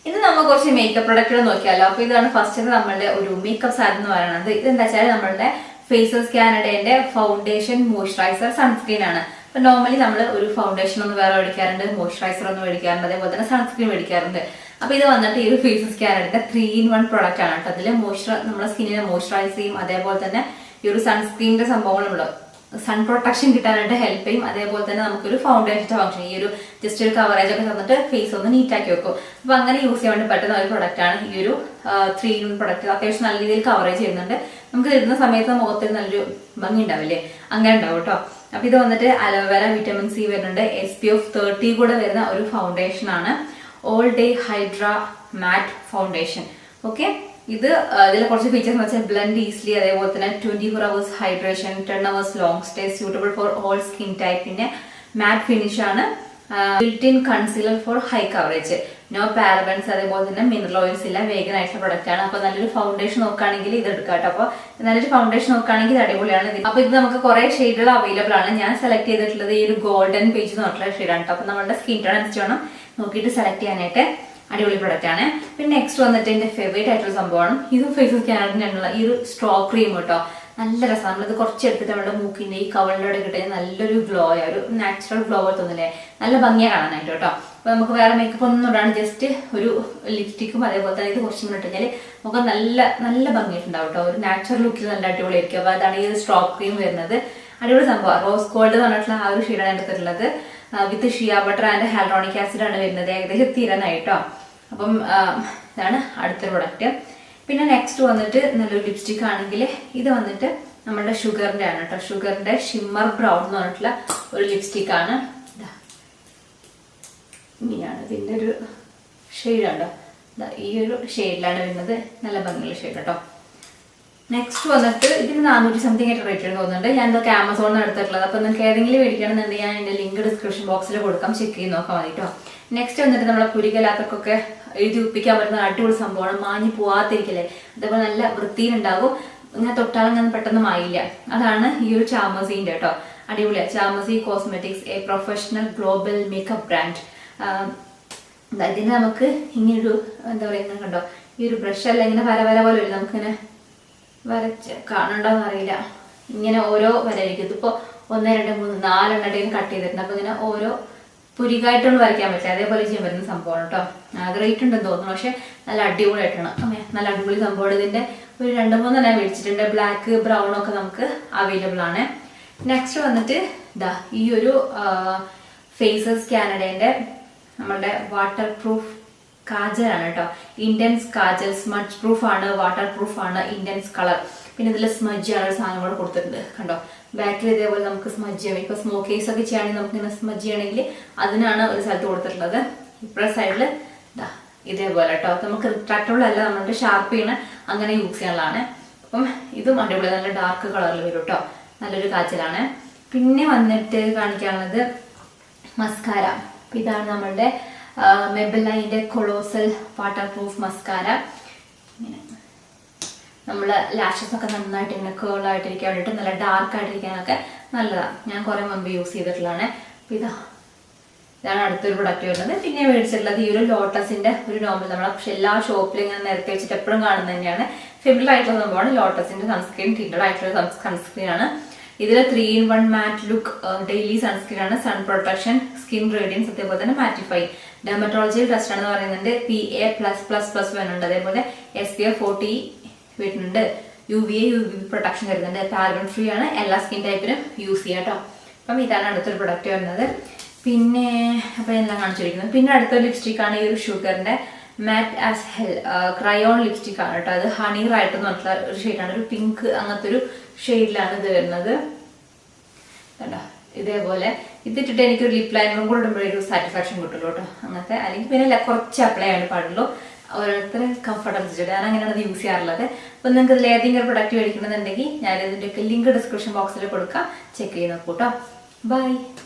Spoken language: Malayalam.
ഇന്ന് നമ്മൾ കുറച്ച് മേക്കപ്പ് പ്രൊഡക്റ്റുകൾ നോക്കിയാലോ. അപ്പൊ ഇതാണ് ഫസ്റ്റ് നമ്മളുടെ ഒരു മേക്കപ്പ് സാധനം എന്ന് പറയുന്നത്. ഇതെന്താ വെച്ചാൽ നമ്മളുടെ ഫേസസ് കാനഡയുടെ ഫൗണ്ടേഷൻ മോയ്സ്ചറൈസർ സൺസ്ക്രീൻ ആണ്. അപ്പൊ നോർമലി നമ്മൾ ഒരു ഫൗണ്ടേഷൻ ഒന്ന് വേറെ മേടിക്കാറുണ്ട്, മോയ്സ്ചറൈസർ ഒന്ന് മേടിക്കാറുണ്ട്, അതേപോലെ തന്നെ സൺസ്ക്രീൻ മേടിക്കാറുണ്ട്. അപ്പൊ ഇത് വന്നിട്ട് ഈ ഒരു ഫേസസ് കാനഡയുടെ 3-in-1 പ്രൊഡക്റ്റ് ആണ് കേട്ടോ. അതില് നമ്മുടെ സ്കിന്നിനെ മോയ്സ്ചറൈസ് ചെയ്യും, അതേപോലെ തന്നെ ഈ ഒരു സൺസ്ക്രീനിന്റെ സംഭവങ്ങളുണ്ട്, സൺ പ്രൊട്ടക്ഷൻ കിട്ടാനായിട്ട് ഹെൽപ്പ് ചെയ്യും. അതേപോലെ തന്നെ നമുക്കൊരു ഫൗണ്ടേഷന്റെ ഫംഗ്ഷൻ, ഈ ഒരു ജസ്റ്റ് ഒരു കവറേജ് ഒക്കെ തന്നിട്ട് ഫേസ് ഒന്ന് നീറ്റ് ആക്കി വെക്കും. അപ്പൊ അങ്ങനെ യൂസ് ചെയ്യാൻ വേണ്ടി പറ്റുന്ന ഒരു പ്രൊഡക്റ്റ് ആണ് ഈ ഒരു 3-in-1 പ്രൊഡക്റ്റ്. അത്യാവശ്യം നല്ല രീതിയിൽ കവറേജ് ചെയ്യുന്നുണ്ട്. നമുക്ക് ഇടുന്ന സമയത്ത് മുഖത്തിന് നല്ലൊരു ഭംഗി ഉണ്ടാവില്ലേ, അങ്ങനെ ഉണ്ടാവും കേട്ടോ. അപ്പൊ ഇത് വന്നിട്ട് അലോവേര, വിറ്റമിൻ സി വരുന്നുണ്ട്, SPF 30 കൂടെ വരുന്ന ഒരു ഫൗണ്ടേഷൻ ആണ്. ഓൾ ഡേ ഹൈഡ്ര മാറ്റ് ഫൗണ്ടേഷൻ. ഓക്കെ, ഇതിലെ കുറച്ച് ഫീച്ചേഴ്സ് എന്ന് വെച്ചാൽ ബ്ലെൻഡ് ഈസിലി, അതേപോലെ തന്നെ 24 hours hydration, 10 hours long stay, suitable for all skin type, പിന്നെ മാറ്റ് ഫിനിഷ് ആണ്, built in concealer for high coverage, no parabens, അതേപോലെ തന്നെ മിനറൽ ഓയിൽസ് ഇല്ല, വേഗൻ ആയിട്ടുള്ള പ്രൊഡക്റ്റ് ആണ്. അപ്പൊ നല്ലൊരു ഫൗണ്ടേഷൻ നോക്കുകയാണെങ്കിൽ ഇത് എടുക്കാം കേട്ടോ. അപ്പൊ നല്ലൊരു ഫൗണ്ടേഷൻ നോക്കുകയാണെങ്കിൽ ഇത് അടിപൊളിയാണ്. അപ്പൊ ഇത് നമുക്ക് കുറെ ഷെയ്ഡുകൾ അവൈലബിൾ ആണ്. ഞാൻ സെലക്ട് ചെയ്തിട്ടുള്ളത് ഈ ഒരു ഗോൾഡൻ പേജ് എന്ന് പറഞ്ഞിട്ടുള്ള ഷെയ്ഡാണ് കേട്ടോ. അപ്പൊ നമ്മുടെ സ്കിൻ ടോൺ അനുസരിച്ച് വേണം നോക്കിയിട്ട് സെലക്ട് ചെയ്യാനായിട്ട്. അടിപൊളി പ്രൊഡക്റ്റ് ആണ്. പിന്നെ നെക്സ്റ്റ് വന്നിട്ട് എന്റെ ഫേവറേറ്റ് ആയിട്ടുള്ള സംഭവമാണ് ഇതും ഫേസസ് കാനഡയിലുള്ള ഈ ഒരു സ്ട്രോ ക്രീം കേട്ടോ. നല്ല രസം. നമ്മളിത് കുറച്ച് എടുത്തിട്ട് നമ്മുടെ മൂക്കിന്റെ ഈ കവളിലൂടെ കിട്ടിയ നല്ലൊരു ഗ്ലോ, ഒരു നാച്ചുറൽ ഗ്ലോ തോന്നില്ലേ, നല്ല ഭംഗിയാണ് കാണാനായിട്ട് കേട്ടോ. അപ്പൊ നമുക്ക് വേറെ മേക്കപ്പ് ഒന്നും ഇടാണ്, ജസ്റ്റ് ഒരു ലിപ്സ്റ്റിക്കും അതേപോലെ തന്നെ ഇത് കുറച്ചും കൂടെ ഇട്ടാൽ നമുക്ക് നല്ല നല്ല ഭംഗിയായിട്ടുണ്ടാവും കേട്ടോ. ഒരു നാച്ചുറൽ ലുക്കിൽ നല്ല അടിപൊളിയായിരിക്കും. അപ്പൊ അതാണ് ഈ ഒരു സ്ട്രോ ക്രീം വരുന്നത്. അടിപൊളി സംഭവം. റോസ് ഗോൾഡ് എന്ന് പറഞ്ഞിട്ടുള്ള ആ ഒരു ഷെയ്ഡാണ് എടുത്തിട്ടുള്ളത്. With shea butter and hyaluronic acid ആണ് വരുന്നത്. ഏകദേശം തീരാനായിട്ടോ. അപ്പം ഇതാണ് അടുത്തൊരു പ്രൊഡക്റ്റ്. പിന്നെ നെക്സ്റ്റ് വന്നിട്ട് നല്ലൊരു ലിപ്സ്റ്റിക് ആണെങ്കിൽ ഇത് വന്നിട്ട് നമ്മുടെ ഷുഗറിന്റെ ആണ് കേട്ടോ. ഷുഗറിന്റെ ഷിമ്മർ ബ്രൗൺ എന്ന് പറഞ്ഞിട്ടുള്ള ഒരു ലിപ്സ്റ്റിക് ആണ്. ഇങ്ങനെയാണ് ഇതിന്റെ ഒരു ഷെയ്ഡാണ്. ഈ ഒരു ഷെയ്ഡിലാണ് വരുന്നത്. നല്ല ഭംഗിയുള്ള ഷെയ്ഡ് കേട്ടോ. നെക്സ്റ്റ് വന്നിട്ട് ഇതിന് 400 സംതിങ് ആയിട്ട് റേറ്റ് തോന്നുന്നുണ്ട്. ഞാൻ ഇതൊക്കെ ആമസോണിൽ എടുത്തിട്ടുള്ളത്. അപ്പൊ നിങ്ങൾക്ക് ഏതെങ്കിലും മേടിക്കണമെന്നുണ്ടെങ്കിൽ ഞാൻ എന്റെ ലിങ്ക് ഡിസ്ക്രിപ്ഷൻ ബോക്സിൽ കൊടുക്കാം, ചെക്ക് ചെയ്ത് നോക്കാൻ മതി കേട്ടോ. നെക്സ്റ്റ് വന്നിട്ട് നമ്മളെ പുരികലാത്തക്കൊക്കെ എഴുതി ഒപ്പിക്കാൻ പറ്റുന്ന അടിപൊളി സംഭവമാണ്. മാഞ്ഞു പോവാത്തിരിക്കല്ലേ, അതേപോലെ നല്ല വൃത്തിയിലുണ്ടാകും. ഇങ്ങനെ തൊട്ടാലൊന്നും പെട്ടെന്ന് മായില്ല. അതാണ് ഈ ഒരു ചാമസിന്റെ കേട്ടോ. അടിപൊളിയാണ്. ചാമസി cosmetics, a professional global makeup brand. ഇതിന് നമുക്ക് ഇങ്ങനൊരു എന്താ പറയുക, ഇങ്ങനെ കണ്ടോ, ഈ ഒരു ബ്രഷ് അല്ല, ഇങ്ങനെ വര വര പോലെ വരും. നമുക്കിങ്ങനെ വരച്ച് കാണണ്ടോന്ന് അറിയില്ല. ഇങ്ങനെ ഓരോ വരയിരിക്കും. ഇതിപ്പോ 1, 2, 3, 4 എണ്ണടേലും കട്ട് ചെയ്തിട്ടുണ്ട്. അപ്പൊ ഇങ്ങനെ ഓരോ പുരികായിട്ടൊന്നും വരയ്ക്കാൻ പറ്റില്ല, അതേപോലെ ചെയ്യാൻ പറ്റുന്ന സംഭവമാണ് കേട്ടോ. അത് റേറ്റ് ഉണ്ടെന്ന് തോന്നുന്നു, പക്ഷെ നല്ല അടിപൊളിയായിട്ടാണ്. നല്ല അടിപൊളി സംഭവമാണ്. ഇതിന്റെ ഒരു 2-3 തന്നെ മേടിച്ചിട്ടുണ്ട്. ബ്ലാക്ക്, ബ്രൗൺ ഒക്കെ നമുക്ക് അവൈലബിൾ ആണ്. നെക്സ്റ്റ് വന്നിട്ട് ഇതാ ഈ ഒരു ഫേസസ് കാനഡയുടെ നമ്മളുടെ വാട്ടർ പ്രൂഫ് കാജലാണ് കേട്ടോ. ഇന്റൻസ് കാജൽ, സ്മഡ്ജ് പ്രൂഫ് ആണ്, വാട്ടർ പ്രൂഫ് ആണ്, ഇന്റൻസ് കളർ. പിന്നെ ഇതിൽ സ്മഡ്ജ് ആണ് സാധനം കൂടെ കൊടുത്തിട്ടുണ്ട് കണ്ടോ. ബാക്കിൽ ഇതേപോലെ നമുക്ക് സ്മഡ്ജ് ചെയ്യാം. ഇപ്പൊ സ്മോക്കേസ് ഒക്കെ ചെയ്യുകയാണെങ്കിൽ നമുക്ക് ഇങ്ങനെ സ്മഡ്ജ് ചെയ്യണമെങ്കിൽ അതിനാണ് ഒരു സ്ഥലത്ത് കൊടുത്തിട്ടുള്ളത്. ഇപ്പുറത്തെ സൈഡിൽ ഇതേപോലെ കേട്ടോ. നമുക്ക് റിട്രാക്റ്റബിൾ അല്ല, നമ്മളുടെ ഷാർപ്പ് ചെയ്യണ അങ്ങനെ യൂസ് ചെയ്യാനുള്ളതാണ്. അപ്പം ഇതും അടിപൊളി നല്ല ഡാർക്ക് കളറിൽ വരും കേട്ടോ. നല്ലൊരു കാച്ചലാണ്. പിന്നെ വന്നിട്ട് കാണിക്കാനുള്ളത് മസ്കാര. ഇതാണ് നമ്മളുടെ മെബെലൈൻ്റെ കൊളോസൽ വാട്ടർ പ്രൂഫ് മസ്കാര. ഇങ്ങനെ നമ്മള് ലാഷസ് ഒക്കെ നന്നായിട്ട് ഇങ്ങനെ കേൾ ആയിട്ടിരിക്കാൻ വേണ്ടിയിട്ട്, നല്ല ഡാർക്ക് ആയിട്ടിരിക്കാനൊക്കെ നല്ലതാണ്. ഞാൻ കുറെ മുൻപ് യൂസ് ചെയ്തിട്ടുള്ളതാണ്. അപ്പൊ ഇതാണ് അടുത്തൊരു പ്രൊഡക്റ്റ് വരുന്നത്. പിന്നെ മേടിച്ചിട്ടുള്ളത് ഈ ഒരു ലോട്ടസിന്റെ ഒരു നോർമൽ, നമ്മളെ എല്ലാ ഷോപ്പിലും ഇങ്ങനെ നിരത്തി വെച്ചിട്ട് എപ്പോഴും കാണുന്നത് തന്നെയാണ്. ഫെമിലർ ആയിട്ടുള്ള സംഭവമാണ് ലോട്ടസിന്റെ സൺസ്ക്രീൻ. ടിൻഡഡ് ആയിട്ടുള്ള സൺസ്ക്രീൻ ആണ്. ഇതിൽ 3-in-1 മാറ്റ് ലുക്ക് ഡെയിലി സൺസ്ക്രീൻ ആണ്. സൺ പ്രൊട്ടക്ഷൻ, സ്കിൻ റേഡിയൻസ്, അതേപോലെ തന്നെ മാറ്റിഫൈ, ഡെർമറ്റോളജി ടെസ്റ്റ് ആണെന്ന് പറയുന്നുണ്ട്. PA+++ വരുന്നുണ്ട്. അതേപോലെ SPF 40 വരുന്നുണ്ട്. UVA UVB പ്രൊട്ടക്ഷൻ വരുന്നുണ്ട്. പാരബൻ ഫ്രീ ആണ്. എല്ലാ സ്കിൻ ടൈപ്പിനും യൂസ് ചെയ്യാം കേട്ടോ. അപ്പം ഇതാണ് അടുത്തൊരു പ്രൊഡക്റ്റ് വരുന്നത്. പിന്നെ അപ്പൊ എല്ലാം കാണിച്ചിരിക്കുന്നത്. പിന്നെ അടുത്തൊരു ലിപ്സ്റ്റിക് ആണ് ഈ ഒരു ഷുഗറിന്റെ മാറ്റ് ആസ് ഹെൽ ക്രയോൺ ലിപ്സ്റ്റിക് ആണ് കേട്ടോ. അത് ഹണി റൈറ്റ് എന്ന് പറഞ്ഞിട്ടുള്ള ഒരു ഷെയ്ഡാണ്. ഒരു പിങ്ക് അങ്ങനത്തെ ഒരു ഷെയ്ഡിലാണ് ഇത് വരുന്നത് കേട്ടോ. ഇതേപോലെ ഇതിട്ടിട്ട് എനിക്കൊരു ലിപ് ലൈനറും കൂടെ ഇടുമ്പോഴൊരു സാറ്റിസ്ഫാക്ഷൻ കിട്ടുള്ളൂ കേട്ടോ. അങ്ങനത്തെ, അല്ലെങ്കിൽ പിന്നെ കുറച്ച് അപ്ലൈ ചെയ്യാൻ പാടുള്ളൂ. ഓരോരുത്തരും കംഫർട്ടബിൾ വെച്ചിട്ട് ഞാൻ അങ്ങനെയാണ് അത് യൂസ് ചെയ്യാറുള്ളത്. അപ്പൊ നിങ്ങൾക്ക് ഇതിൽ ഏതെങ്കിലും ഒരു പ്രൊഡക്റ്റ് മേടിക്കണമെന്നുണ്ടെങ്കിൽ ഞാൻ ഇതിന്റെയൊക്കെ ലിങ്ക് ഡിസ്ക്രിപ്ഷൻ ബോക്സിൽ കൊടുക്കാം, ചെക്ക് ചെയ്ത് നോക്കൂ കേട്ടോ. ബൈ.